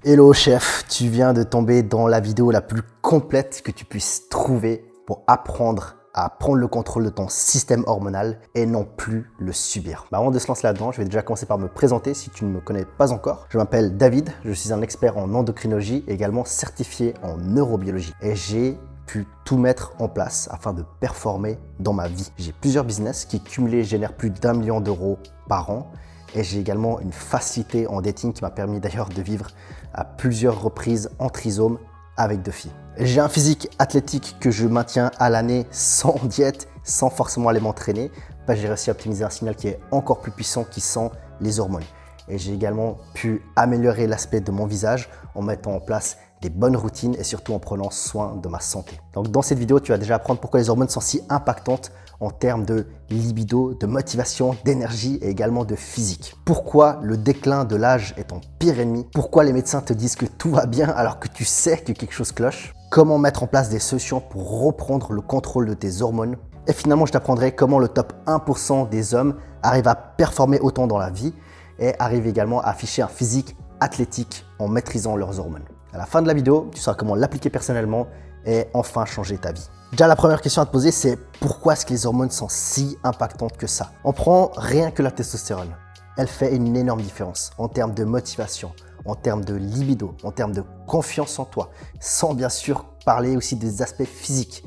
Hello chef, tu viens de tomber dans la vidéo la plus complète que tu puisses trouver pour apprendre à prendre le contrôle de ton système hormonal et non plus le subir. Avant de se lancer là-dedans, je vais déjà commencer par me présenter si tu ne me connais pas encore. Je m'appelle David, je suis un expert en endocrinologie et également certifié en neurobiologie. Et j'ai pu tout mettre en place afin de performer dans ma vie. J'ai plusieurs business qui cumulés génèrent plus d'1 million d'euros par an. Et j'ai également une facilité en dating qui m'a permis d'ailleurs de vivre à plusieurs reprises en trisome avec 2 filles. J'ai un physique athlétique que je maintiens à l'année sans diète, sans forcément aller m'entraîner. J'ai réussi à optimiser un signal qui est encore plus puissant qui sent les hormones. Et j'ai également pu améliorer l'aspect de mon visage en mettant en place des bonnes routines et surtout en prenant soin de ma santé. Donc dans cette vidéo, tu vas déjà apprendre pourquoi les hormones sont si impactantes en termes de libido, de motivation, d'énergie et également de physique. Pourquoi le déclin de l'âge est ton pire ennemi? Pourquoi les médecins te disent que tout va bien alors que tu sais que quelque chose cloche? Comment mettre en place des solutions pour reprendre le contrôle de tes hormones? Et finalement, je t'apprendrai comment le top 1% des hommes arrivent à performer autant dans la vie et arrivent également à afficher un physique athlétique en maîtrisant leurs hormones. À la fin de la vidéo, tu sauras comment l'appliquer personnellement et enfin changer ta vie. Déjà, la première question à te poser, c'est pourquoi est-ce que les hormones sont si impactantes que ça? On prend rien que la testostérone. Elle fait une énorme différence en termes de motivation, en termes de libido, en termes de confiance en toi, sans bien sûr parler aussi des aspects physiques.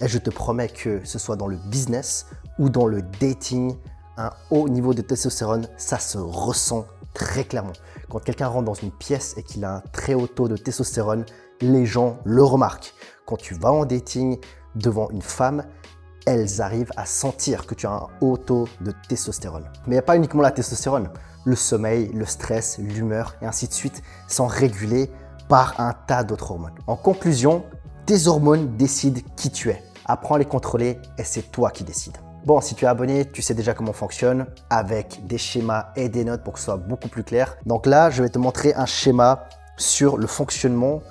Et je te promets que ce soit dans le business ou dans le dating, un haut niveau de testostérone, ça se ressent très clairement. Quand quelqu'un rentre dans une pièce et qu'il a un très haut taux de testostérone, les gens le remarquent. Quand tu vas en dating devant une femme, elles arrivent à sentir que tu as un haut taux de testostérone. Mais il n'y a pas uniquement la testostérone. Le sommeil, le stress, l'humeur et ainsi de suite sont régulés par un tas d'autres hormones. En conclusion, tes hormones décident qui tu es. Apprends à les contrôler et c'est toi qui décides. Bon, si tu es abonné, tu sais déjà comment on fonctionne avec des schémas et des notes pour que ce soit beaucoup plus clair. Donc là, je vais te montrer un schéma sur le fonctionnement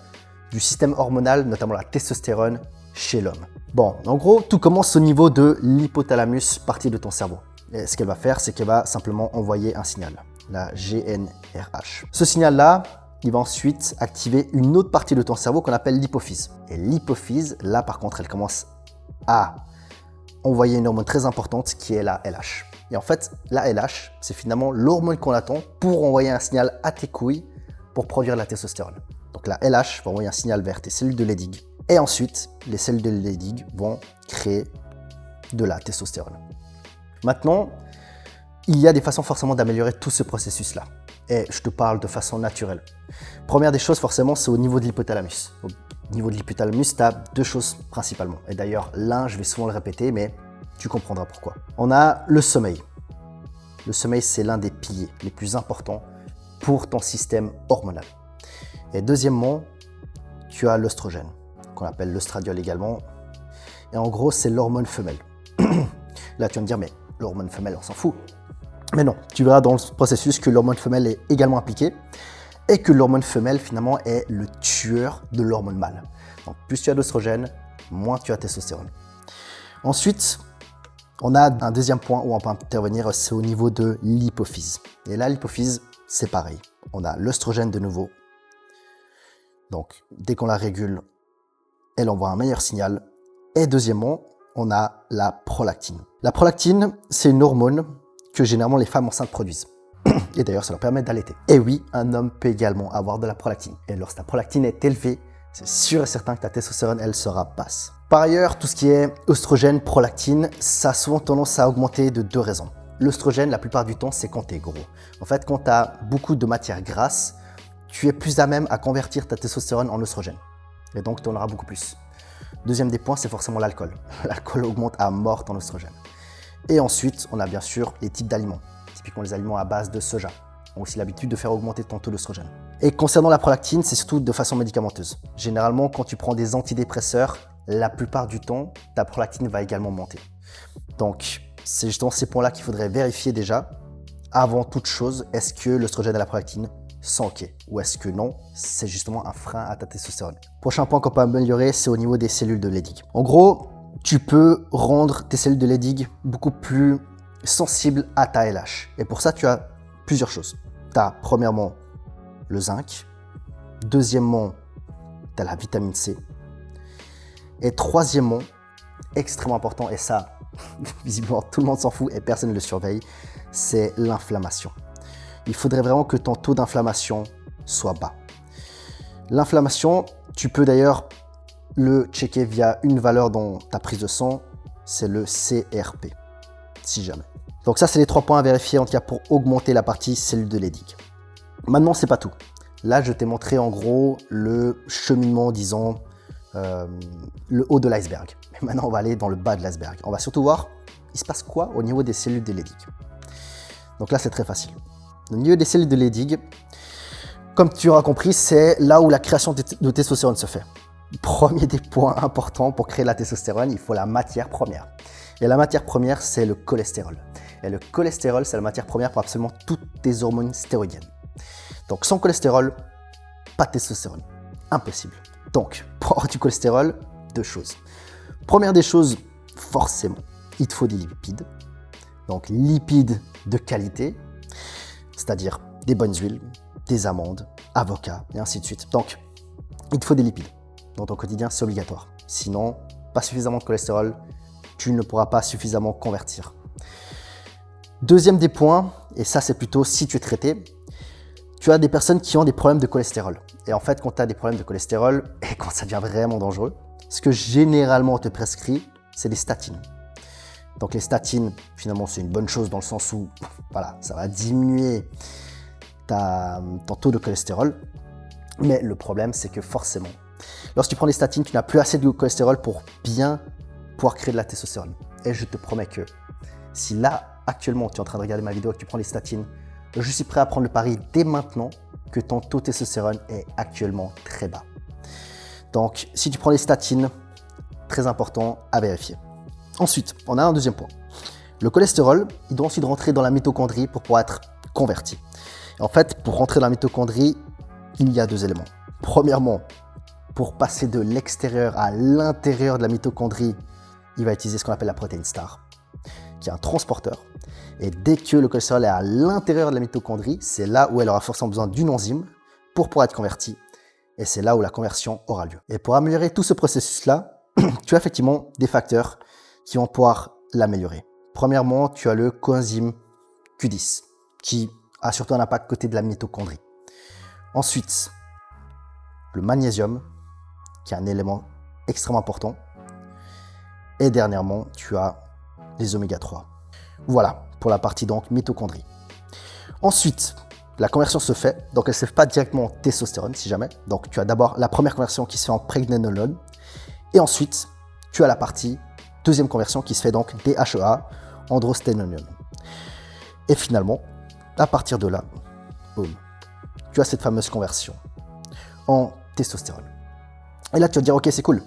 du système hormonal, notamment la testostérone chez l'homme. Bon, en gros, tout commence au niveau de l'hypothalamus, partie de ton cerveau. Et ce qu'elle va faire, c'est qu'elle va simplement envoyer un signal, la GnRH. Ce signal-là, il va ensuite activer une autre partie de ton cerveau qu'on appelle l'hypophyse. Et l'hypophyse, là par contre, elle commence à envoyer une hormone très importante qui est la LH. Et en fait, la LH, c'est finalement l'hormone qu'on attend pour envoyer un signal à tes couilles pour produire la testostérone. Donc la LH va envoyer un signal vers tes cellules de Leydig. Et ensuite, les cellules de Leydig vont créer de la testostérone. Maintenant, il y a des façons forcément d'améliorer tout ce processus-là. Et je te parle de façon naturelle. Première des choses, forcément, c'est au niveau de l'hypothalamus. Au niveau de l'hypothalamus, tu as 2 choses principalement. Et d'ailleurs, l'un, je vais souvent le répéter, mais tu comprendras pourquoi. On a le sommeil. Le sommeil, c'est l'un des piliers les plus importants pour ton système hormonal. Et deuxièmement, tu as l'œstrogène, qu'on appelle l'œstradiol également. Et en gros, c'est l'hormone femelle. Là, tu vas me dire, mais l'hormone femelle, on s'en fout. Mais non, tu verras dans le processus que l'hormone femelle est également impliquée et que l'hormone femelle, finalement, est le tueur de l'hormone mâle. Donc, plus tu as d'œstrogène, moins tu as de testostérone. Ensuite, on a un deuxième point où on peut intervenir, c'est au niveau de l'hypophyse. Et là, l'hypophyse, c'est pareil. On a l'œstrogène de nouveau. Donc, dès qu'on la régule, elle envoie un meilleur signal. Et deuxièmement, on a la prolactine. La prolactine, c'est une hormone que généralement les femmes enceintes produisent. Et d'ailleurs, ça leur permet d'allaiter. Et oui, un homme peut également avoir de la prolactine. Et lorsque ta prolactine est élevée, c'est sûr et certain que ta testostérone, elle sera basse. Par ailleurs, tout ce qui est œstrogène, prolactine, ça a souvent tendance à augmenter de 2 raisons. L'œstrogène, la plupart du temps, c'est quand tu es gros. En fait, quand tu as beaucoup de matière grasse, tu es plus à même à convertir ta testostérone en œstrogène. Et donc, tu en auras beaucoup plus. Deuxième des points, c'est forcément l'alcool. L'alcool augmente à mort ton œstrogène. Et ensuite, on a bien sûr les types d'aliments. Typiquement les aliments à base de soja ont aussi l'habitude de faire augmenter ton taux d'œstrogène. Et concernant la prolactine, c'est surtout de façon médicamenteuse. Généralement, quand tu prends des antidépresseurs, la plupart du temps, ta prolactine va également monter. Donc, c'est justement ces points-là qu'il faudrait vérifier déjà. Avant toute chose, est-ce que l'œstrogène et la prolactine sont OK? Ou est-ce que non, c'est justement un frein à ta testostérone? Prochain point qu'on peut améliorer, c'est au niveau des cellules de Leydig. En gros, tu peux rendre tes cellules de Leydig beaucoup plus sensibles à ta LH. Et pour ça, tu as plusieurs choses. Tu as premièrement le zinc, Deuxièmement, tu as la vitamine C. Et troisièmement, extrêmement important, et ça, visiblement, tout le monde s'en fout et personne ne le surveille, c'est l'inflammation. Il faudrait vraiment que ton taux d'inflammation soit bas. L'inflammation, tu peux d'ailleurs le checker via une valeur dans ta prise de sang, c'est le CRP, si jamais. Donc ça, c'est les 3 points à vérifier, en tout cas pour augmenter la partie cellule de Leydig. Maintenant, c'est pas tout. Là, je t'ai montré en gros le cheminement, disons, le haut de l'iceberg. Mais maintenant, on va aller dans le bas de l'iceberg. On va surtout voir, il se passe quoi au niveau des cellules de Leydig. Donc là, c'est très facile. Au niveau des cellules de Leydig, comme tu auras compris, c'est là où la création de testostérone se fait. Premier des points importants pour créer la testostérone, il faut la matière première. Et la matière première, c'est le cholestérol. Et le cholestérol, c'est la matière première pour absolument toutes tes hormones stéroïdiennes. Donc sans cholestérol, pas de testostérone. Impossible. Donc, pour avoir du cholestérol, 2 choses. Première des choses, forcément, il te faut des lipides. Donc lipides de qualité, c'est-à-dire des bonnes huiles, des amandes, avocats, et ainsi de suite. Donc, il te faut des lipides. Dans ton quotidien, c'est obligatoire. Sinon, pas suffisamment de cholestérol, tu ne pourras pas suffisamment convertir. Deuxième des points, et ça c'est plutôt si tu es traité, tu as des personnes qui ont des problèmes de cholestérol. Et en fait, quand tu as des problèmes de cholestérol, et quand ça devient vraiment dangereux, ce que généralement on te prescrit, c'est des statines. Donc les statines, finalement, c'est une bonne chose dans le sens où voilà, ça va diminuer ton taux de cholestérol. Mais le problème, c'est que forcément, lorsque tu prends des statines, tu n'as plus assez de cholestérol pour bien pouvoir créer de la testostérone. Et je te promets que si là, actuellement, tu es en train de regarder ma vidéo et que tu prends les statines, je suis prêt à prendre le pari dès maintenant que ton taux de testostérone est actuellement très bas. Donc, si tu prends les statines, très important à vérifier. Ensuite, on a un deuxième point. Le cholestérol, il doit ensuite rentrer dans la mitochondrie pour pouvoir être converti. Et en fait, pour rentrer dans la mitochondrie, il y a 2 éléments. Premièrement, pour passer de l'extérieur à l'intérieur de la mitochondrie, il va utiliser ce qu'on appelle la protéine STAR, qui est un transporteur. Et dès que le cholestérol est à l'intérieur de la mitochondrie, c'est là où elle aura forcément besoin d'une enzyme pour pouvoir être convertie. Et c'est là où la conversion aura lieu. Et pour améliorer tout ce processus-là, tu as effectivement des facteurs qui vont pouvoir l'améliorer. Premièrement, tu as le coenzyme Q10, qui a surtout un impact côté de la mitochondrie. Ensuite, le magnésium, qui est un élément extrêmement important. Et dernièrement, tu as les oméga 3. Voilà, pour la partie donc mitochondrie. Ensuite, la conversion se fait, donc elle ne se fait pas directement en testostérone, si jamais. Donc tu as d'abord la première conversion qui se fait en prégnénolone. Et ensuite, tu as la partie deuxième conversion qui se fait donc DHEA, androsténonium. Et finalement, à partir de là, boum, tu as cette fameuse conversion en testostérone. Et là, tu vas te dire, ok, c'est cool,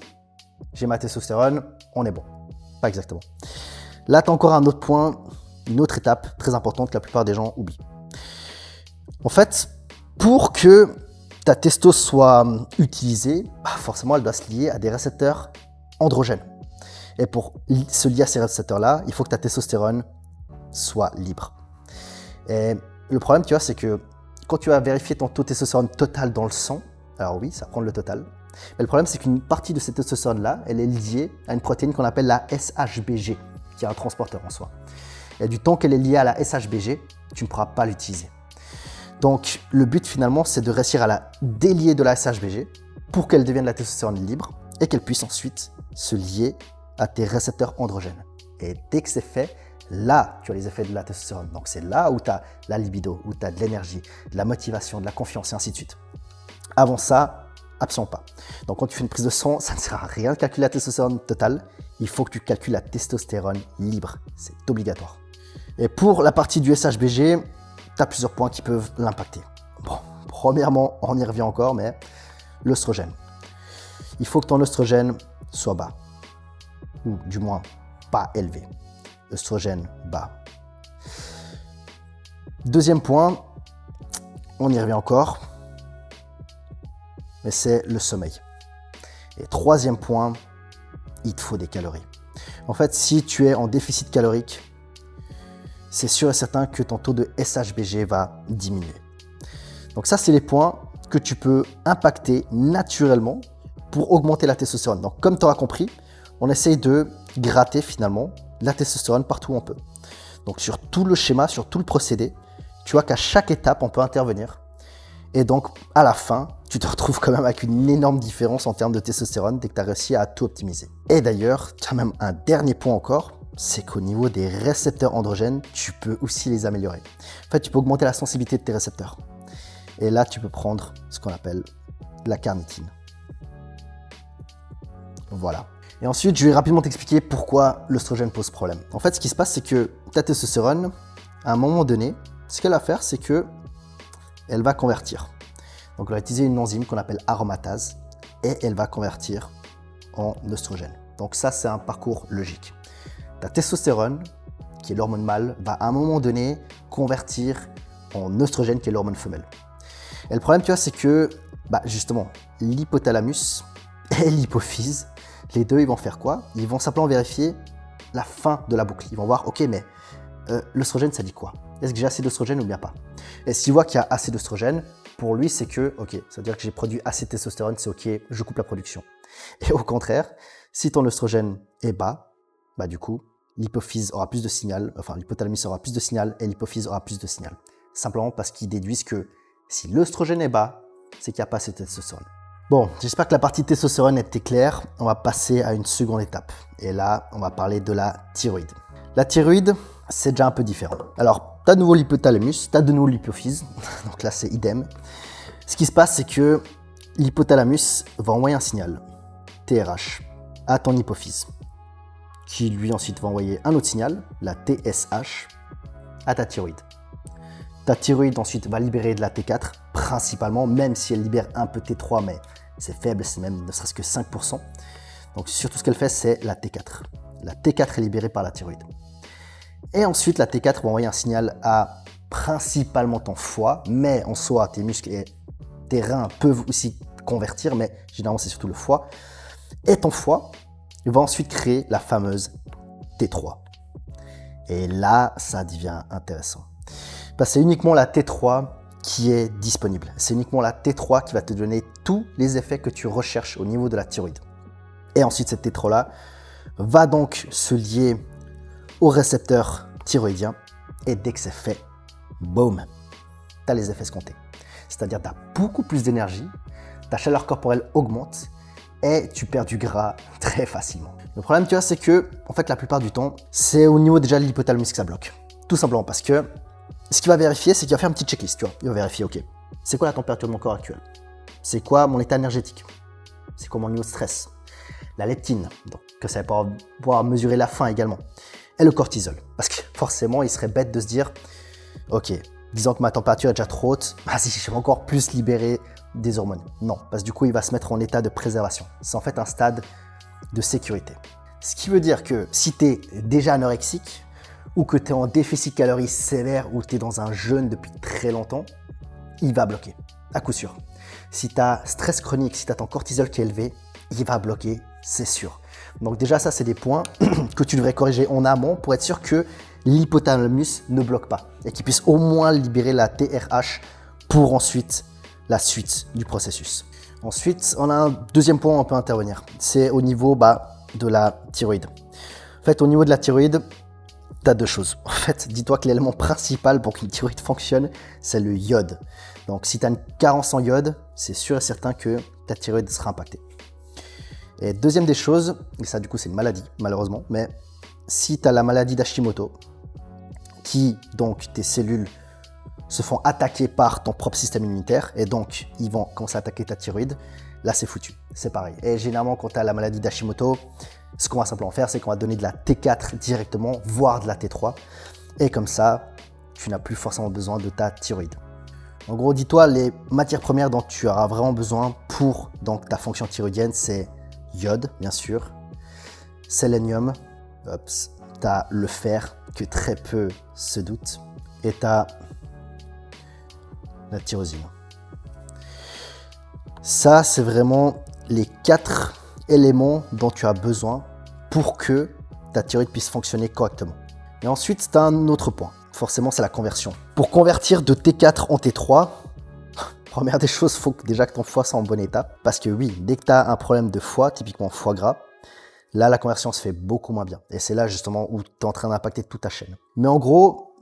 j'ai ma testostérone, on est bon. Pas exactement. Là, tu as encore un autre point, une autre étape très importante que la plupart des gens oublient. En fait, pour que ta testo soit utilisée, forcément, elle doit se lier à des récepteurs androgènes. Et pour se lier à ces récepteurs-là, il faut que ta testostérone soit libre. Et le problème, tu vois, c'est que quand tu vas vérifier ton taux de testostérone total dans le sang, alors oui, ça prend le total. Mais le problème, c'est qu'une partie de cette testostérone-là, elle est liée à une protéine qu'on appelle la SHBG, qui est un transporteur en soi. Et du temps qu'elle est liée à la SHBG, tu ne pourras pas l'utiliser. Donc, le but finalement, c'est de réussir à la délier de la SHBG pour qu'elle devienne la testostérone libre et qu'elle puisse ensuite se lier à tes récepteurs androgènes. Et dès que c'est fait, là, tu as les effets de la testostérone. Donc, c'est là où tu as la libido, où tu as de l'énergie, de la motivation, de la confiance et ainsi de suite. Avant ça, absolument pas. Donc, quand tu fais une prise de sang, ça ne sert à rien de calculer la testostérone totale. Il faut que tu calcules la testostérone libre. C'est obligatoire. Et pour la partie du SHBG, tu as plusieurs points qui peuvent l'impacter. Bon, premièrement, on y revient encore, mais l'œstrogène. Il faut que ton œstrogène soit bas, ou du moins pas élevé. Œstrogène bas. Deuxième point, on y revient encore, mais c'est le sommeil. Et troisième point, il te faut des calories. En fait, si tu es en déficit calorique, c'est sûr et certain que ton taux de SHBG va diminuer. Donc ça, c'est les points que tu peux impacter naturellement pour augmenter la testostérone. Donc, comme tu auras compris, on essaye de gratter finalement la testostérone partout où on peut. Donc, sur tout le schéma, sur tout le procédé, tu vois qu'à chaque étape, on peut intervenir. Et donc, à la fin, tu te retrouves quand même avec une énorme différence en termes de testostérone dès que tu as réussi à tout optimiser. Et d'ailleurs, tu as même un dernier point encore, c'est qu'au niveau des récepteurs androgènes, tu peux aussi les améliorer. En fait, tu peux augmenter la sensibilité de tes récepteurs. Et là, tu peux prendre ce qu'on appelle la carnitine. Voilà. Et ensuite, je vais rapidement t'expliquer pourquoi l'œstrogène pose problème. En fait, ce qui se passe, c'est que ta testostérone, à un moment donné, ce qu'elle va faire, c'est que elle va convertir. Donc, on va utiliser une enzyme qu'on appelle aromatase et elle va convertir en œstrogène. Donc, ça, c'est un parcours logique. Ta testostérone, qui est l'hormone mâle, va à un moment donné convertir en œstrogène, qui est l'hormone femelle. Et le problème, tu vois, c'est que, justement, l'hypothalamus et l'hypophyse, les deux, ils vont faire quoi? Ils vont simplement vérifier la fin de la boucle. Ils vont voir, ok, mais l'œstrogène, ça dit quoi? Est-ce que j'ai assez d'œstrogène ou bien pas? Et s'il voit qu'il y a assez d'œstrogène, pour lui, c'est que, ok, ça veut dire que j'ai produit assez de testostérone, c'est ok, je coupe la production. Et au contraire, si ton œstrogène est bas, du coup, l'hypophyse aura plus de signal, enfin l'hypothalamus aura plus de signal et l'hypophyse aura plus de signal. Simplement parce qu'ils déduisent que si l'œstrogène est bas, c'est qu'il n'y a pas assez de testostérone. Bon, j'espère que la partie testostérone était claire. On va passer à une seconde étape. Et là, on va parler de la thyroïde. La thyroïde, c'est déjà un peu différent. Alors, tu as de nouveau l'hypothalamus, tu as de nouveau l'hypophyse. Donc là, c'est idem. Ce qui se passe, c'est que l'hypothalamus va envoyer un signal, TRH, à ton hypophyse, qui lui ensuite va envoyer un autre signal, la TSH, à ta thyroïde. Ta thyroïde ensuite va libérer de la T4, principalement, même si elle libère un peu T3, mais c'est faible, c'est même ne serait-ce que 5%. Donc surtout ce qu'elle fait, c'est la T4. La T4 est libérée par la thyroïde. Et ensuite, la T4 va envoyer un signal à principalement ton foie, mais en soi, tes muscles et tes reins peuvent aussi convertir, mais généralement, c'est surtout le foie. Et ton foie va ensuite créer la fameuse T3. Et là, ça devient intéressant. C'est uniquement la T3 qui est disponible. C'est uniquement la T3 qui va te donner tous les effets que tu recherches au niveau de la thyroïde. Et ensuite, cette T3-là va donc se lier au récepteur thyroïdien. Et dès que c'est fait, boum, tu as les effets escomptés. C'est-à-dire que tu as beaucoup plus d'énergie, ta chaleur corporelle augmente et tu perds du gras très facilement. Le problème, tu vois, c'est que, en fait, la plupart du temps, c'est au niveau déjà de l'hypothalamus que ça bloque. Tout simplement parce que ce qu'il va vérifier, c'est qu'il va faire une petite checklist, tu vois. Il va vérifier, ok, c'est quoi la température de mon corps actuel? C'est quoi mon état énergétique? C'est quoi mon niveau de stress? La leptine, donc que ça va pouvoir mesurer la faim également. Et le cortisol. Parce que forcément, il serait bête de se dire, ok, disons que ma température est déjà trop haute, vas-y, je vais encore plus libérer des hormones. Non, parce que du coup, il va se mettre en état de préservation. C'est en fait un stade de sécurité. Ce qui veut dire que si tu es déjà anorexique, ou que tu es en déficit calorique sévère, ou tu es dans un jeûne depuis très longtemps, il va bloquer, à coup sûr. Si tu as stress chronique, si tu as ton cortisol qui est élevé, il va bloquer, c'est sûr. Donc déjà, ça, c'est des points que tu devrais corriger en amont pour être sûr que l'hypothalamus ne bloque pas et qu'il puisse au moins libérer la TRH pour ensuite la suite du processus. Ensuite, on a un deuxième point où on peut intervenir. C'est au niveau de la thyroïde. En fait, au niveau de la thyroïde, tu as deux choses. En fait, dis-toi que l'élément principal pour qu'une thyroïde fonctionne, c'est le iode. Donc, si tu as une carence en iode, c'est sûr et certain que ta thyroïde sera impactée. Et deuxième des choses, et ça du coup c'est une maladie malheureusement, mais si tu as la maladie d'Hashimoto, donc tes cellules se font attaquer par ton propre système immunitaire et donc ils vont commencer à attaquer ta thyroïde, là c'est foutu, c'est pareil. Et généralement quand tu as la maladie d'Hashimoto, ce qu'on va simplement faire, c'est qu'on va donner de la T4 directement, voire de la T3, et comme ça, tu n'as plus forcément besoin de ta thyroïde. En gros, dis-toi, les matières premières dont tu auras vraiment besoin pour donc, ta fonction thyroïdienne, c'est iode, bien sûr, sélénium, tu as le fer, que très peu se doutent, et tu as la tyrosine. Ça, c'est vraiment les 4 éléments dont tu as besoin pour que ta thyroïde puisse fonctionner correctement. Et ensuite, tu as un autre point. Forcément, c'est la conversion. Pour convertir de T4 en T3, Première des choses, il faut déjà que ton foie soit en bon état. Parce que oui, dès que tu as un problème de foie, typiquement foie gras, là, la conversion se fait beaucoup moins bien. Et c'est là, justement, où tu es en train d'impacter toute ta chaîne. Mais en gros,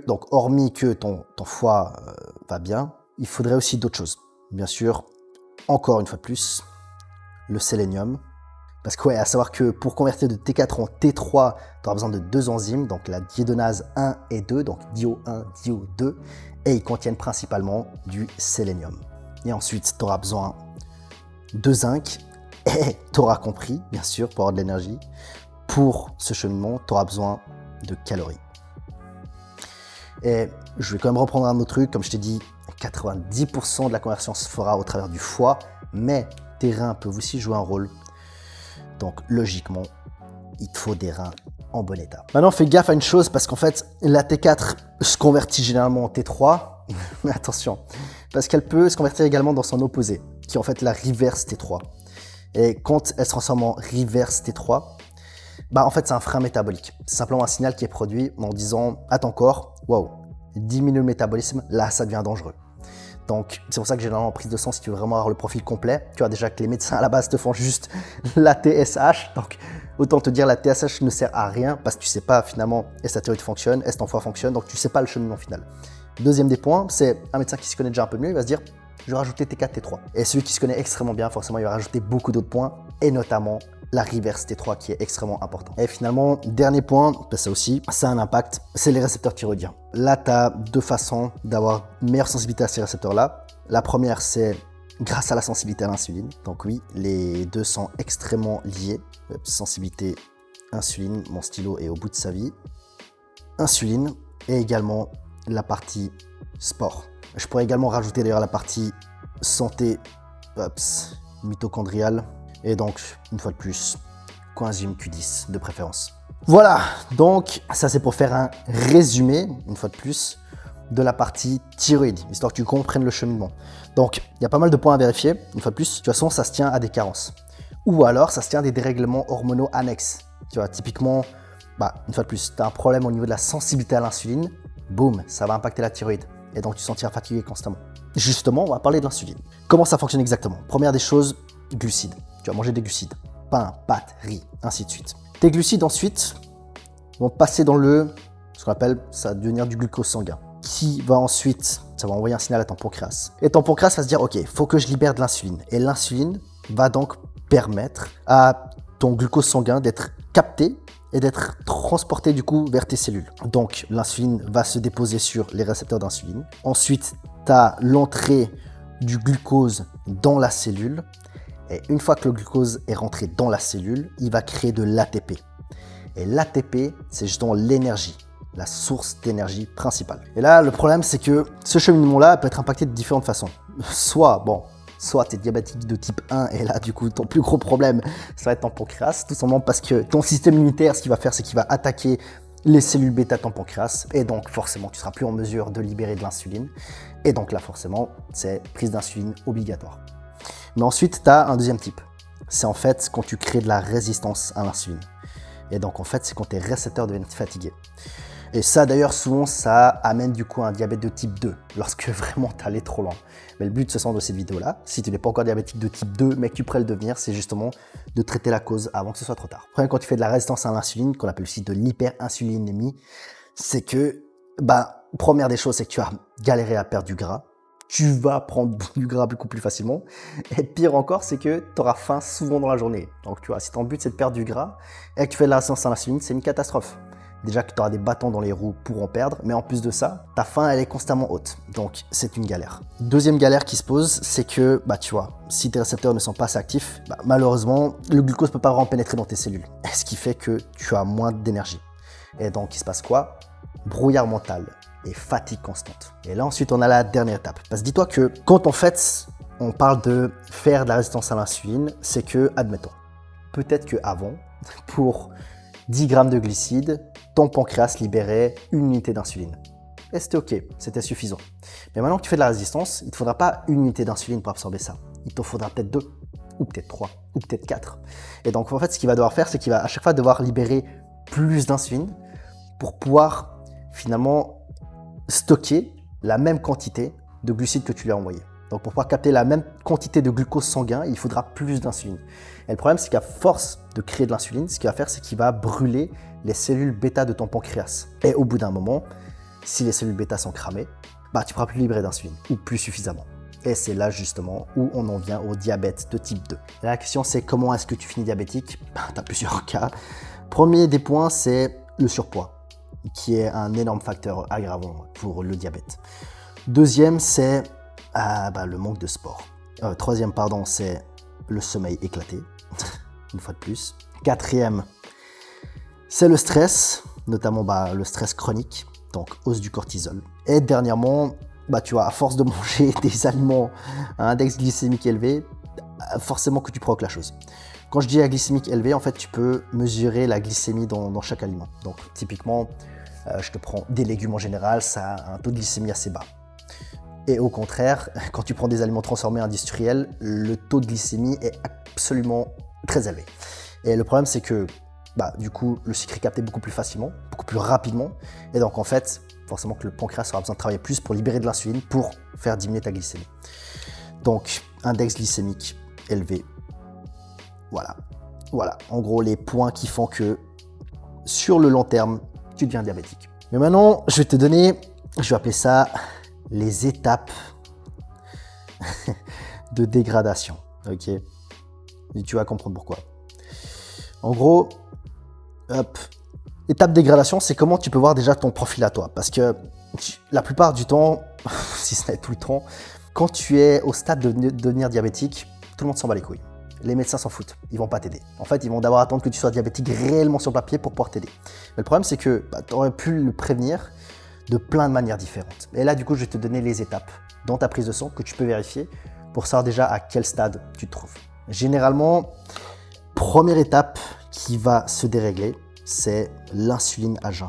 donc, hormis que ton foie va bien, il faudrait aussi d'autres choses. Bien sûr, encore une fois de plus, le sélénium. Parce que, ouais, à savoir que pour convertir de T4 en T3, tu auras besoin de 2 enzymes, donc la diédonase 1 et 2, donc DIO1, DIO2, et ils contiennent principalement du sélénium. Et ensuite, tu auras besoin de zinc, et tu auras compris, bien sûr, pour avoir de l'énergie. Pour ce cheminement, tu auras besoin de calories. Et je vais quand même reprendre un autre truc, comme je t'ai dit, 90% de la conversion se fera au travers du foie, mais tes reins peuvent aussi jouer un rôle. Donc logiquement, il te faut des reins en bon état. Maintenant, fais gaffe à une chose, parce qu'en fait, la T4 se convertit généralement en T3, mais attention, parce qu'elle peut se convertir également dans son opposé, qui est en fait la reverse T3. Et quand elle se transforme en reverse T3, en fait, c'est un frein métabolique. C'est simplement un signal qui est produit en disant à ton corps, waouh, diminue le métabolisme, là, ça devient dangereux. Donc, c'est pour ça que généralement en prise de sang, si tu veux vraiment avoir le profil complet, tu vois déjà que les médecins à la base te font juste la TSH. Donc, autant te dire la TSH ne sert à rien parce que tu sais pas finalement est-ce que ta thyroïde fonctionne, est-ce que ton foie fonctionne, donc tu sais pas le cheminement final. Deuxième des points, c'est un médecin qui se connaît déjà un peu mieux, il va se dire je vais rajouter T4, T3. Et celui qui se connaît extrêmement bien, forcément, il va rajouter beaucoup d'autres points, et notamment la reverse T3 qui est extrêmement important. Et finalement, dernier point, ça aussi, ça a un impact, c'est les récepteurs thyroïdiens. Là, tu as deux façons d'avoir une meilleure sensibilité à ces récepteurs-là. La première, c'est grâce à la sensibilité à l'insuline. Donc oui, les deux sont extrêmement liés. Sensibilité, insuline, mon stylo est au bout de sa vie. Insuline, et également la partie sport. Je pourrais également rajouter d'ailleurs la partie santé mitochondriale et donc une fois de plus coenzyme Q10 de préférence. Voilà, donc ça c'est pour faire un résumé une fois de plus de la partie thyroïde, histoire que tu comprennes le cheminement. Donc il y a pas mal de points à vérifier, une fois de plus, de toute façon ça se tient à des carences. Ou alors ça se tient à des dérèglements hormonaux annexes. Tu vois, typiquement, une fois de plus, tu as un problème au niveau de la sensibilité à l'insuline, boum, ça va impacter la thyroïde. Et donc, tu te sentiras fatigué constamment. Justement, on va parler de l'insuline. Comment ça fonctionne exactement? Première des choses, glucides. Tu vas manger des glucides. Pain, pâtes, riz, ainsi de suite. Tes glucides, ensuite, vont passer dans ce qu'on appelle, ça va devenir du glucose sanguin. Qui va ensuite, ça va envoyer un signal à ton pancréas. Et ton pancréas va se dire, ok, il faut que je libère de l'insuline. Et l'insuline va donc permettre à ton glucose sanguin d'être capté et d'être transporté du coup vers tes cellules. Donc l'insuline va se déposer sur les récepteurs d'insuline. Ensuite, tu as l'entrée du glucose dans la cellule. Et une fois que le glucose est rentré dans la cellule, il va créer de l'ATP. Et l'ATP, c'est justement l'énergie, la source d'énergie principale. Et là, le problème, c'est que ce cheminement-là peut être impacté de différentes façons. Soit tu es diabétique de type 1 et là, du coup, ton plus gros problème, ça va être ton pancréas, tout simplement parce que ton système immunitaire, ce qu'il va faire, c'est qu'il va attaquer les cellules bêta de ton pancréas et donc forcément, tu seras plus en mesure de libérer de l'insuline. Et donc là, forcément, c'est prise d'insuline obligatoire. Mais ensuite, tu as un deuxième type. C'est en fait quand tu crées de la résistance à l'insuline. Et donc, en fait, c'est quand tes récepteurs deviennent fatigués. Et ça, d'ailleurs, souvent, ça amène du coup un diabète de type 2, lorsque vraiment tu allé trop loin. Mais le but ce sont de cette vidéo-là, si tu n'es pas encore diabétique de type 2, mais que tu pourrais le devenir, c'est justement de traiter la cause avant que ce soit trop tard. Le problème quand tu fais de la résistance à l'insuline, qu'on appelle aussi de l'hyperinsulinémie, c'est que, première des choses, c'est que tu vas galérer à perdre du gras. Tu vas prendre du gras beaucoup plus facilement. Et pire encore, c'est que tu auras faim souvent dans la journée. Donc, tu vois, si ton but c'est de perdre du gras et que tu fais de la résistance à l'insuline, c'est une catastrophe. Déjà que tu auras des bâtons dans les roues pour en perdre, mais en plus de ça, ta faim, elle est constamment haute. Donc, c'est une galère. Deuxième galère qui se pose, c'est que, tu vois, si tes récepteurs ne sont pas assez actifs, malheureusement, le glucose ne peut pas vraiment pénétrer dans tes cellules. Ce qui fait que tu as moins d'énergie. Et donc, il se passe quoi? Brouillard mental et fatigue constante. Et là, ensuite, on a la dernière étape. Parce que dis-toi que quand, en fait, on parle de faire de la résistance à l'insuline, c'est que, admettons, peut-être qu'avant, pour 10 grammes de glucides, ton pancréas libérait une unité d'insuline. Et c'était ok, c'était suffisant. Mais maintenant que tu fais de la résistance, il ne te faudra pas une unité d'insuline pour absorber ça. Il t'en faudra peut-être 2, ou peut-être 3, ou peut-être 4. Et donc en fait, ce qu'il va devoir faire, c'est qu'il va à chaque fois devoir libérer plus d'insuline pour pouvoir finalement stocker la même quantité de glucides que tu lui as envoyé. Donc pour pouvoir capter la même quantité de glucose sanguin, il faudra plus d'insuline. Et le problème, c'est qu'à force de créer de l'insuline, ce qu'il va faire, c'est qu'il va brûler les cellules bêta de ton pancréas. Et au bout d'un moment, si les cellules bêta sont cramées, tu ne pourras plus libérer d'insuline, ou plus suffisamment. Et c'est là justement où on en vient au diabète de type 2. Et la question, c'est comment est-ce que tu finis diabétique? Tu as plusieurs cas. Premier des points, c'est le surpoids, qui est un énorme facteur aggravant pour le diabète. Deuxième, c'est le manque de sport. Troisième, c'est le sommeil éclaté, une fois de plus. Quatrième, c'est le stress, notamment le stress chronique, donc hausse du cortisol. Et dernièrement, tu vois, à force de manger des aliments à index glycémique élevé, forcément que tu provoques la chose. Quand je dis à glycémique élevé, en fait, tu peux mesurer la glycémie dans chaque aliment. Donc, typiquement, je te prends des légumes en général, ça a un taux de glycémie assez bas. Et au contraire, quand tu prends des aliments transformés industriels, le taux de glycémie est absolument très élevé. Et le problème, c'est que du coup, le sucre est capté beaucoup plus facilement, beaucoup plus rapidement. Et donc, en fait, forcément que le pancréas aura besoin de travailler plus pour libérer de l'insuline pour faire diminuer ta glycémie. Donc, index glycémique élevé. Voilà. En gros, les points qui font que, sur le long terme, tu deviens diabétique. Mais maintenant, je vais appeler ça les étapes de dégradation. Ok? Et tu vas comprendre pourquoi. En gros, étape de dégradation, c'est comment tu peux voir déjà ton profil à toi. Parce que la plupart du temps, si ce n'est tout le temps, quand tu es au stade de devenir diabétique, tout le monde s'en bat les couilles. Les médecins s'en foutent, ils vont pas t'aider. En fait, ils vont d'abord attendre que tu sois diabétique réellement sur papier pour pouvoir t'aider. Mais le problème, c'est que tu aurais pu le prévenir de plein de manières différentes. Et là, du coup, je vais te donner les étapes dans ta prise de sang que tu peux vérifier pour savoir déjà à quel stade tu te trouves. Généralement, première étape qui va se dérégler, c'est l'insuline à jeun.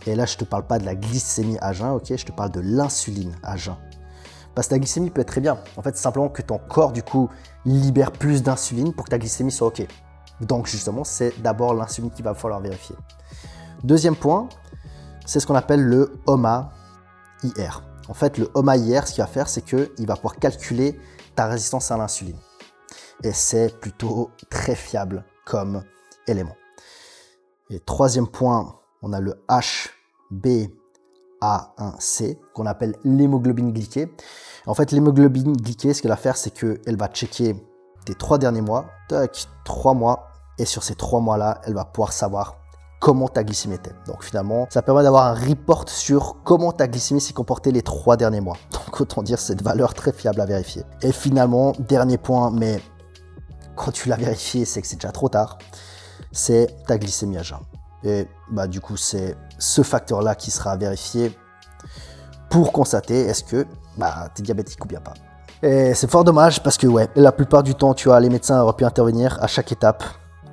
Et là, je ne te parle pas de la glycémie à jeun, ok? Je te parle de l'insuline à jeun. Parce que ta glycémie peut être très bien. En fait, c'est simplement que ton corps, du coup, libère plus d'insuline pour que ta glycémie soit ok. Donc, justement, c'est d'abord l'insuline qu'il va falloir vérifier. Deuxième point, c'est ce qu'on appelle le HOMA-IR. En fait, le HOMA-IR, ce qu'il va faire, c'est qu'il va pouvoir calculer ta résistance à l'insuline. Et c'est plutôt très fiable comme élément. Et troisième point, on a le HbA1c, qu'on appelle l'hémoglobine glyquée. En fait, l'hémoglobine glyquée, ce qu'elle va faire, c'est qu'elle va checker tes 3 derniers mois, 3 mois, et sur ces 3 mois-là, elle va pouvoir savoir comment ta glycémie était. Donc finalement, ça permet d'avoir un report sur comment ta glycémie s'est comportée les 3 derniers mois. Donc autant dire, c'est une valeur très fiable à vérifier. Et finalement, dernier point, mais quand tu l'as vérifié, c'est que c'est déjà trop tard, c'est ta glycémie à jeun. Et du coup, c'est ce facteur-là qui sera vérifié pour constater est-ce que tu es diabétique ou bien pas. Et c'est fort dommage parce que la plupart du temps, tu vois, les médecins auraient pu intervenir à chaque étape.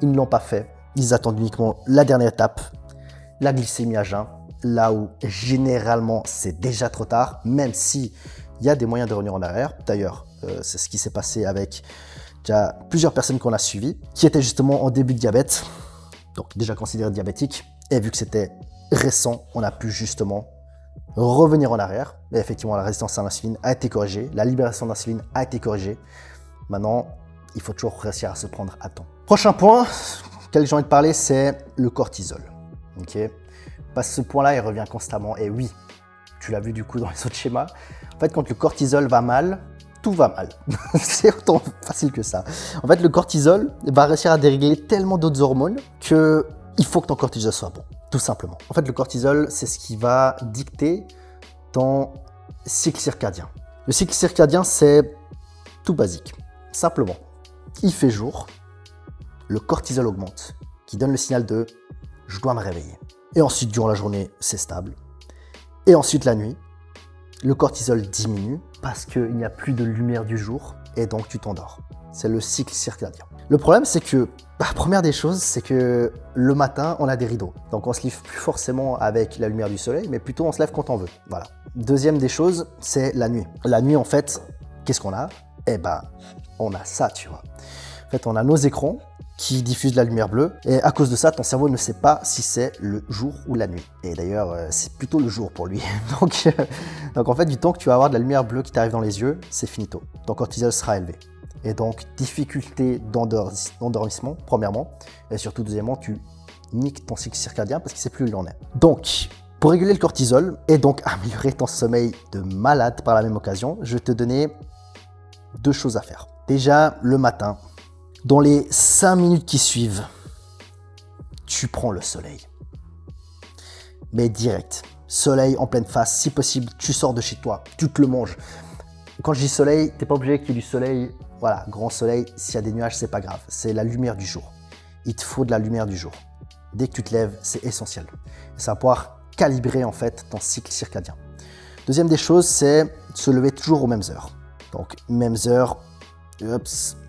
Ils ne l'ont pas fait. Ils attendent uniquement la dernière étape, la glycémie à jeun, là où généralement c'est déjà trop tard, même si il y a des moyens de revenir en arrière. D'ailleurs, c'est ce qui s'est passé avec déjà plusieurs personnes qu'on a suivies, qui étaient justement en début de diabète, donc déjà considérées diabétiques, et vu que c'était récent, on a pu justement revenir en arrière. Et effectivement, la résistance à l'insuline a été corrigée, la libération d'insuline a été corrigée. Maintenant, il faut toujours réussir à se prendre à temps. Prochain point, quel j'ai envie de parler, c'est le cortisol. Ok, parce que ce point-là, il revient constamment. Et oui, tu l'as vu du coup dans les autres schémas. En fait, quand le cortisol va mal, tout va mal. C'est autant facile que ça. En fait, le cortisol va réussir à dérégler tellement d'autres hormones qu'il faut que ton cortisol soit bon, tout simplement. En fait, le cortisol, c'est ce qui va dicter ton cycle circadien. Le cycle circadien, c'est tout basique. Simplement, il fait jour, le cortisol augmente, qui donne le signal de « je dois me réveiller ». Et ensuite, durant la journée, c'est stable. Et ensuite, la nuit, le cortisol diminue parce qu'il n'y a plus de lumière du jour et donc tu t'endors. C'est le cycle circadien. Le problème, c'est que la première des choses, c'est que le matin, on a des rideaux. Donc on se lève plus forcément avec la lumière du soleil, mais plutôt on se lève quand on veut. Voilà. Deuxième des choses, c'est la nuit. La nuit, en fait, qu'est-ce qu'on a? On a ça, tu vois. En fait, on a nos écrans qui diffuse de la lumière bleue. Et à cause de ça, ton cerveau ne sait pas si c'est le jour ou la nuit. Et d'ailleurs, c'est plutôt le jour pour lui. donc en fait, du temps que tu vas avoir de la lumière bleue qui t'arrive dans les yeux, c'est finito. Ton cortisol sera élevé. Et donc, difficulté d'endormissement, premièrement. Et surtout, deuxièmement, tu niques ton cycle circadien parce qu'il ne sait plus où il en est. Donc, pour réguler le cortisol et donc améliorer ton sommeil de malade par la même occasion, je vais te donner 2 choses à faire. Déjà, le matin, dans les 5 minutes qui suivent, tu prends le soleil. Mais direct. Soleil en pleine face. Si possible, tu sors de chez toi. Tu te le manges. Quand je dis soleil, tu n'es pas obligé qu'il y ait du soleil. Voilà, grand soleil. S'il y a des nuages, c'est pas grave. C'est la lumière du jour. Il te faut de la lumière du jour. Dès que tu te lèves, c'est essentiel. Ça va pouvoir calibrer en fait ton cycle circadien. Deuxième des choses, c'est se lever toujours aux mêmes heures. Donc, mêmes heures,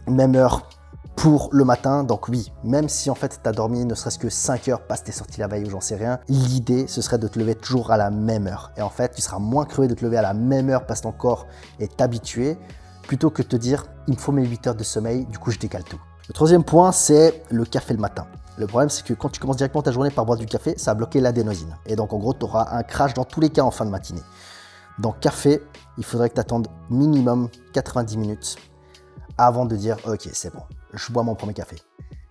même heure pour le matin. Donc oui, même si en fait tu as dormi ne serait-ce que 5 heures parce que tu es sorti la veille ou j'en sais rien, l'idée ce serait de te lever toujours à la même heure. Et en fait, tu seras moins crevé de te lever à la même heure parce que ton corps est habitué, plutôt que de te dire il me faut mes 8 heures de sommeil, du coup je décale tout. Le troisième point, c'est le café le matin. Le problème, c'est que quand tu commences directement ta journée par boire du café, ça va bloquer l'adénosine. Et donc en gros, tu auras un crash dans tous les cas en fin de matinée. Donc café, il faudrait que tu attendes minimum 90 minutes avant de dire ok, c'est bon, je bois mon premier café.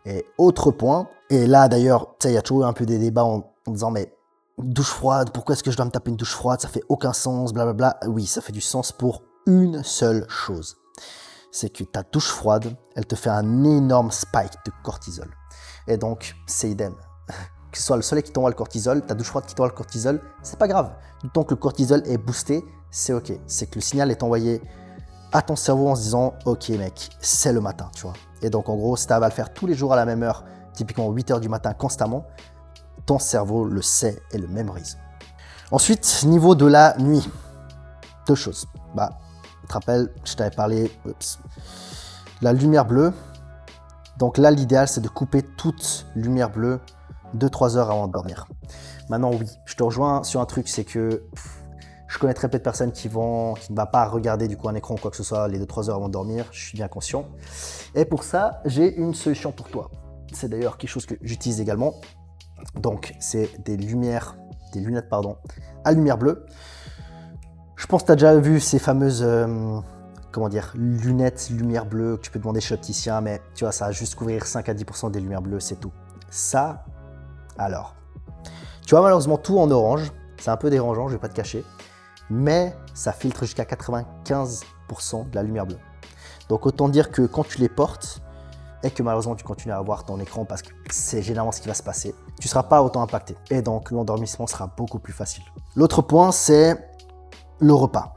Et autre point, et là d'ailleurs, il y a toujours eu un peu des débats en disant mais douche froide, pourquoi est-ce que je dois me taper une douche froide, ça fait aucun sens, blablabla. Oui, ça fait du sens pour une seule chose. C'est que ta douche froide, elle te fait un énorme spike de cortisol. Et donc, c'est idem. Que ce soit le soleil qui t'envoie le cortisol, ta douche froide qui t'envoie le cortisol, c'est pas grave. Du temps que le cortisol est boosté, c'est ok. C'est que le signal est envoyé à ton cerveau en se disant ok mec, c'est le matin, tu vois. Et donc en gros, si tu vas le faire tous les jours à la même heure, typiquement 8 heures du matin constamment, ton cerveau le sait et le mémorise. Ensuite, niveau de la nuit, 2 choses. Tu te rappelles, je t'avais parlé la lumière bleue. Donc là, l'idéal, c'est de couper toute lumière bleue 2-3 heures avant de dormir. Maintenant, oui, je te rejoins sur un truc, c'est que je connais très peu de personnes qui ne vont pas regarder du coup un écran ou quoi que ce soit les 2-3 heures avant de dormir. Je suis bien conscient. Et pour ça, j'ai une solution pour toi. C'est d'ailleurs quelque chose que j'utilise également. Donc, c'est des lunettes à lumière bleue. Je pense que tu as déjà vu ces fameuses lunettes lumière bleue que tu peux demander chez l'opticien, mais tu vois, ça va juste couvrir 5 à 10% des lumières bleues, c'est tout. Ça, alors, tu vois malheureusement tout en orange, c'est un peu dérangeant, je vais pas te cacher, mais ça filtre jusqu'à 95% de la lumière bleue. Donc autant dire que quand tu les portes et que malheureusement tu continues à voir ton écran parce que c'est généralement ce qui va se passer, tu ne seras pas autant impacté et donc l'endormissement sera beaucoup plus facile. L'autre point, c'est le repas.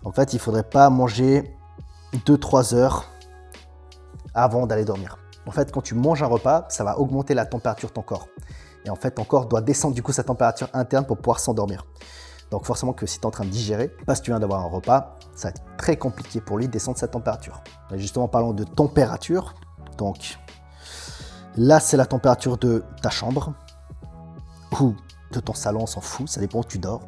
En fait, il ne faudrait pas manger 2-3 heures avant d'aller dormir. En fait, quand tu manges un repas, ça va augmenter la température de ton corps. Et en fait, ton corps doit descendre du coup sa température interne pour pouvoir s'endormir. Donc forcément que si tu es en train de digérer, parce que tu viens d'avoir un repas, ça va être très compliqué pour lui de descendre sa température. Et justement, parlons de température. Donc là, c'est la température de ta chambre ou de ton salon, on s'en fout, ça dépend où tu dors.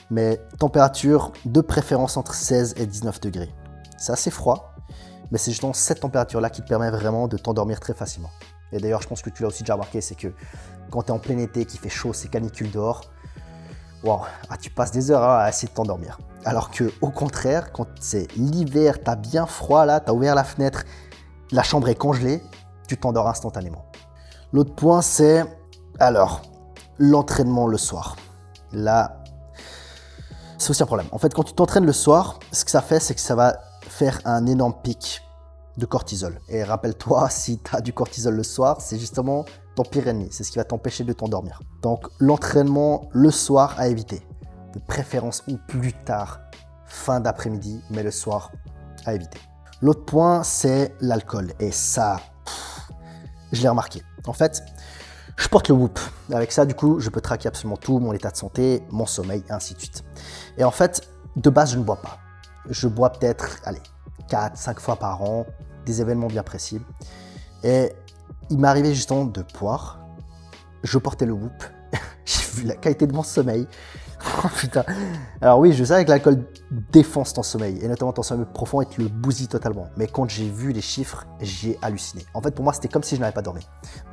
Mais température de préférence entre 16 et 19 degrés. C'est assez froid, mais c'est justement cette température-là qui te permet vraiment de t'endormir très facilement. Et d'ailleurs, je pense que tu l'as aussi déjà remarqué, c'est que quand tu es en plein été, qu'il fait chaud, c'est canicule dehors, wow, tu passes des heures à essayer de t'endormir. Alors que au contraire, quand c'est l'hiver, tu as bien froid là, tu as ouvert la fenêtre, la chambre est congelée, tu t'endors instantanément. L'autre point, c'est alors l'entraînement le soir. Là, c'est aussi un problème. En fait, quand tu t'entraînes le soir, ce que ça fait, c'est que ça va faire un énorme pic de cortisol. Et rappelle-toi, si tu as du cortisol le soir, c'est justement ton pire ennemi. C'est ce qui va t'empêcher de t'endormir. Donc, l'entraînement le soir à éviter. De préférence ou plus tard, fin d'après-midi, mais le soir à éviter. L'autre point, c'est l'alcool. Et ça, je l'ai remarqué. En fait, je porte le Whoop. Avec ça, du coup, je peux traquer absolument tout, mon état de santé, mon sommeil, et ainsi de suite. Et en fait, de base, je ne bois pas. Je bois peut-être, 4-5 fois par an, des événements bien précis. Et il m'est arrivé justement de boire. Je portais le Whoop. J'ai vu la qualité de mon sommeil. Oh putain. Alors oui, je sais que l'alcool défonce ton sommeil, et notamment ton sommeil profond, et te le bousille totalement. Mais quand j'ai vu les chiffres, j'ai halluciné. En fait, pour moi, c'était comme si je n'avais pas dormi.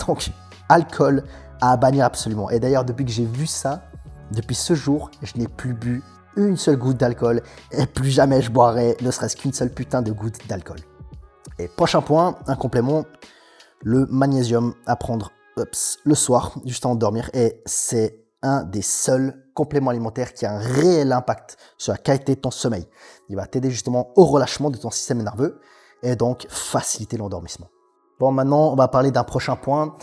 Donc, alcool à bannir absolument. Et d'ailleurs, depuis que j'ai vu ça, depuis ce jour, je n'ai plus bu une seule goutte d'alcool, et plus jamais je boirai ne serait-ce qu'une seule putain de goutte d'alcool. Et prochain point, un complément, le magnésium à prendre le soir, juste avant de dormir, et c'est un des seuls compléments alimentaires qui a un réel impact sur la qualité de ton sommeil. Il va t'aider justement au relâchement de ton système nerveux et donc faciliter l'endormissement. Bon, maintenant, on va parler d'un prochain point.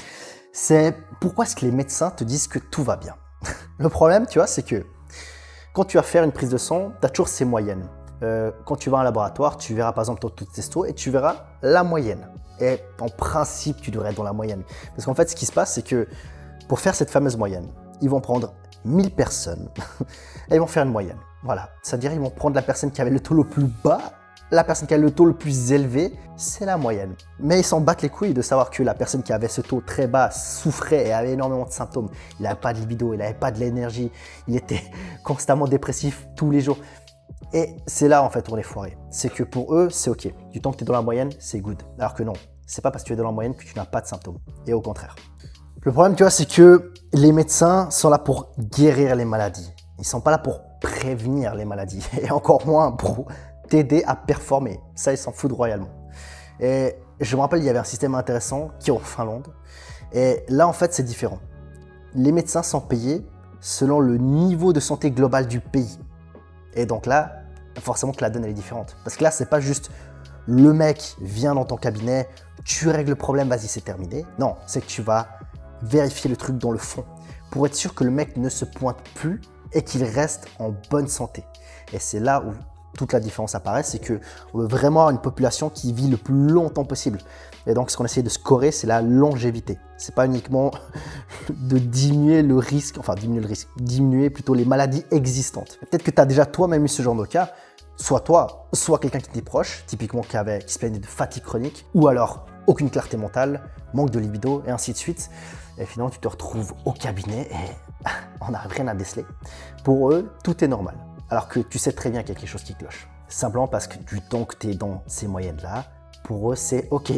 C'est pourquoi est-ce que les médecins te disent que tout va bien? Le problème, tu vois, c'est que quand tu vas faire une prise de sang, tu as toujours ces moyennes. Quand tu vas à un laboratoire, tu verras par exemple ton taux de testo et tu verras la moyenne. Et en principe, tu devrais être dans la moyenne. Parce qu'en fait, ce qui se passe, c'est que pour faire cette fameuse moyenne, ils vont prendre 1000 personnes et ils vont faire une moyenne. Voilà, c'est-à-dire ils vont prendre la personne qui avait le taux le plus bas, la personne qui a le taux le plus élevé, c'est la moyenne. Mais ils s'en battent les couilles de savoir que la personne qui avait ce taux très bas souffrait et avait énormément de symptômes. Il n'avait pas de libido, il n'avait pas de l'énergie, il était constamment dépressif tous les jours. Et c'est là en fait où on est foiré. C'est que pour eux, c'est ok. Du temps que tu es dans la moyenne, c'est good. Alors que non, c'est pas parce que tu es dans la moyenne que tu n'as pas de symptômes. Et au contraire. Le problème, tu vois, c'est que les médecins sont là pour guérir les maladies. Ils ne sont pas là pour prévenir les maladies. Et encore moins pour t'aider à performer. Ça, ils s'en foutent royalement. Et je me rappelle, il y avait un système intéressant qui est en Finlande. Et là, en fait, c'est différent. Les médecins sont payés selon le niveau de santé global du pays. Et donc là, forcément que la donne elle est différente. Parce que là, c'est pas juste le mec vient dans ton cabinet, tu règles le problème, vas-y, c'est terminé. Non, c'est que tu vas vérifier le truc dans le fond pour être sûr que le mec ne se pointe plus et qu'il reste en bonne santé. Et c'est là où toute la différence apparaît, c'est qu'on veut vraiment avoir une population qui vit le plus longtemps possible. Et donc, ce qu'on essaie de scorer, c'est la longévité. C'est pas uniquement de diminuer le risque, enfin diminuer le risque, diminuer plutôt les maladies existantes. Peut-être que tu as déjà toi-même eu ce genre de cas, soit toi, soit quelqu'un qui t'est proche, typiquement qui se plaignait de fatigue chronique, ou alors aucune clarté mentale, manque de libido, et ainsi de suite. Et finalement, tu te retrouves au cabinet et on n'a rien à déceler. Pour eux, tout est normal. Alors que tu sais très bien qu'il y a quelque chose qui cloche. Simplement parce que du temps que tu es dans ces moyennes-là, pour eux, c'est OK.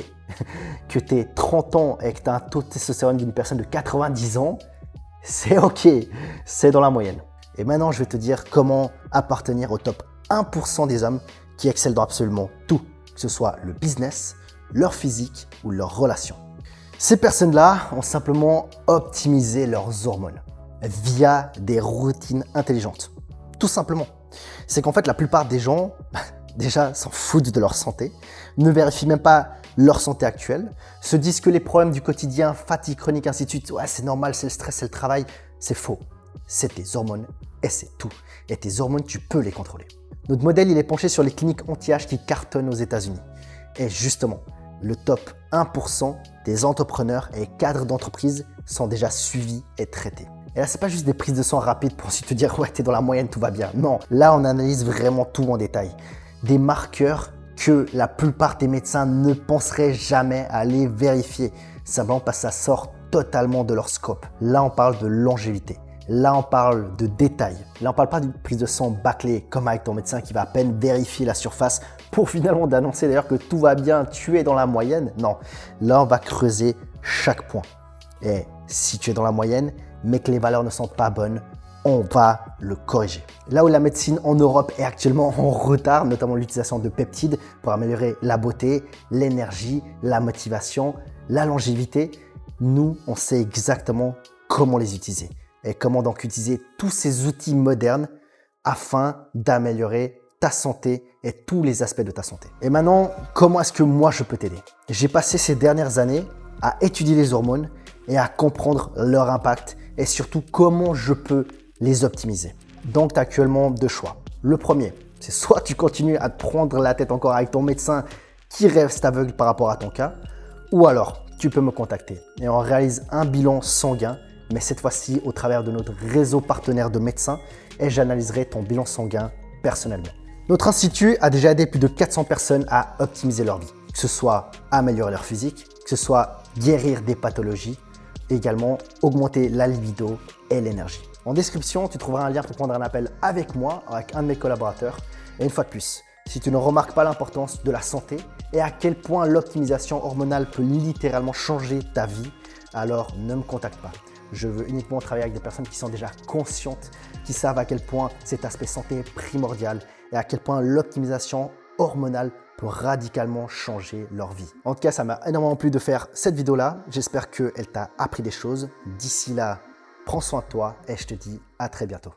Que tu aies 30 ans et que tu as un taux de testostérone d'une personne de 90 ans, c'est OK. C'est dans la moyenne. Et maintenant, je vais te dire comment appartenir au top 1% des hommes qui excellent dans absolument tout, que ce soit le business, leur physique ou leurs relations. Ces personnes-là ont simplement optimisé leurs hormones via des routines intelligentes. Tout simplement. C'est qu'en fait, la plupart des gens, déjà, s'en foutent de leur santé, ne vérifient même pas leur santé actuelle, se disent que les problèmes du quotidien, fatigue chronique, ainsi de suite, ouais, c'est normal, c'est le stress, c'est le travail. C'est faux. C'est tes hormones et c'est tout. Et tes hormones, tu peux les contrôler. Notre modèle, il est penché sur les cliniques anti-âge qui cartonnent aux États-Unis. Et justement, le top 1% des entrepreneurs et cadres d'entreprise sont déjà suivis et traités. Et là, c'est pas juste des prises de sang rapides pour ensuite te dire « ouais, t'es dans la moyenne, tout va bien ». Non, là, on analyse vraiment tout en détail. Des marqueurs que la plupart des médecins ne penseraient jamais aller vérifier, simplement parce que ça sort totalement de leur scope. Là, on parle de longévité. Là, on parle de détails. Là, on parle pas d'une prise de sang bâclée, comme avec ton médecin qui va à peine vérifier la surface pour finalement d'annoncer d'ailleurs que tout va bien, tu es dans la moyenne. Non, là, on va creuser chaque point. Et si tu es dans la moyenne, mais que les valeurs ne sont pas bonnes, on va le corriger. Là où la médecine en Europe est actuellement en retard, notamment l'utilisation de peptides pour améliorer la beauté, l'énergie, la motivation, la longévité, nous, on sait exactement comment les utiliser et comment donc utiliser tous ces outils modernes afin d'améliorer ta santé et tous les aspects de ta santé. Et maintenant, comment est-ce que moi je peux t'aider? J'ai passé ces dernières années à étudier les hormones et à comprendre leur impact et surtout comment je peux les optimiser. Donc, tu as actuellement deux choix. Le premier, c'est soit tu continues à te prendre la tête encore avec ton médecin qui reste aveugle par rapport à ton cas, ou alors tu peux me contacter et on réalise un bilan sanguin, mais cette fois-ci au travers de notre réseau partenaire de médecins et j'analyserai ton bilan sanguin personnellement. Notre institut a déjà aidé plus de 400 personnes à optimiser leur vie, que ce soit améliorer leur physique, que ce soit guérir des pathologies, et également augmenter la libido et l'énergie. En description, tu trouveras un lien pour prendre un appel avec moi, avec un de mes collaborateurs. Et une fois de plus, si tu ne remarques pas l'importance de la santé et à quel point l'optimisation hormonale peut littéralement changer ta vie, alors ne me contacte pas. Je veux uniquement travailler avec des personnes qui sont déjà conscientes, qui savent à quel point cet aspect santé est primordial et à quel point l'optimisation hormonale peut radicalement changer leur vie. En tout cas, ça m'a énormément plu de faire cette vidéo-là. J'espère qu'elle t'a appris des choses. D'ici là, prends soin de toi et je te dis à très bientôt.